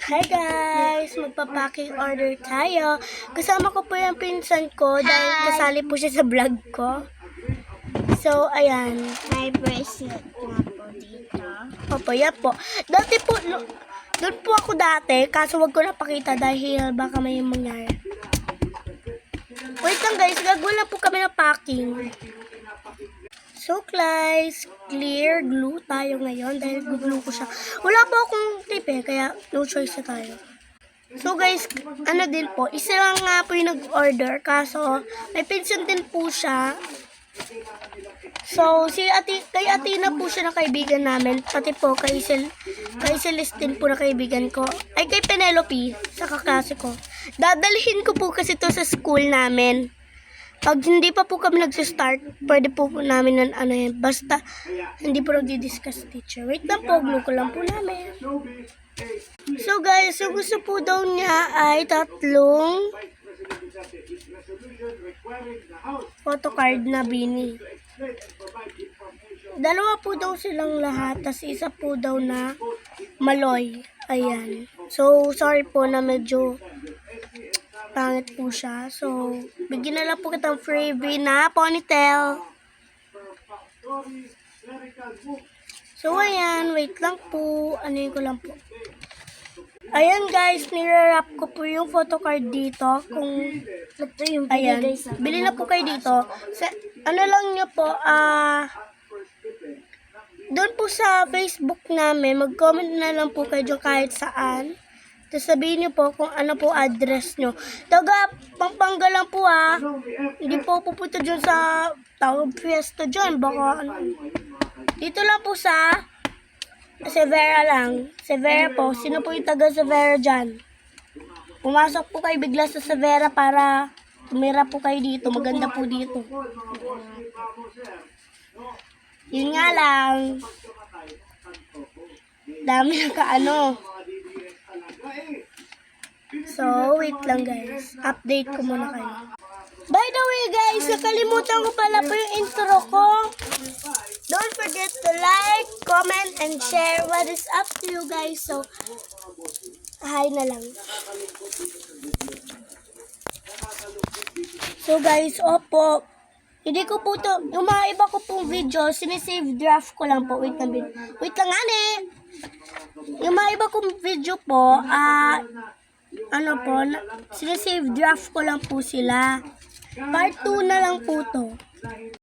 Hi guys! Magpa-packing order tayo. Kasama ko po yung pinsan ko dahil kasali po siya sa vlog ko. So, ayan. May bracelet nga po dito. Opo, yan po. Dati po, doon po ako dati, kaso wag ko napakita dahil baka may mangyari. Wait lang guys, gagawin po kami ng packing. So guys, clear glue tayo ngayon dahil glue ko siya. Wala po akong tape kaya no choice na tayo. So guys, ano din po, isa lang nga po yung nag-order kaso may pinsan din po siya. So, kay Atina po siya na kaibigan namin, pati po kay Celestine po na kaibigan ko. Ay kay Penelope, sa kaklase ko. Dadalhin ko po kasi to sa school namin. Pag hindi pa po kami nag-start, pwede po namin ng ano yan. Basta, hindi po nagdi-discuss teacher. Wait lang po, glue ko lang po namin. So guys, yung gusto po daw niya ay 3 photocard na bini. 2 po daw silang lahat, tas isa po daw na maloy. Ayan. So, sorry po na medyo pangit po siya. So, bigyan na lang po kitang freebie na ponytail. So, ayan. Wait lang po. Anuin ko lang po. Ayan guys, nire-wrap ko po yung photocard dito. Kung, Ito yung ayan. binigay sa Bili na po kayo dito. Ano lang nyo po, doon po sa Facebook namin, mag-comment na lang po kayo dyan kahit saan. Tapos sabihin nyo po kung ano po address nyo. Taga Pampanga lang po Hindi po pupunta dyan sa tawag fiesta dyan. Baka ano. Dito lang po sa Severa lang. Severa po. Sino po yung taga Severa dyan? Pumasok po kayo bigla sa Severa para tumira po kayo dito. Maganda po dito. Yun nga lang. Dami na kaano. So, wait lang guys. Update ko muna kayo. By the way guys, nakalimutan ko pala po yung intro ko. Don't forget to like, comment, and share. What is up to you guys? So, hi na lang. So guys, opo. Hindi ko po to, yung mga iba ko pong video, sinisave draft ko lang po. Wait lang ane. Yung mga iba kong video po, sinisave draft ko lang po sila. Part 2 na lang po to.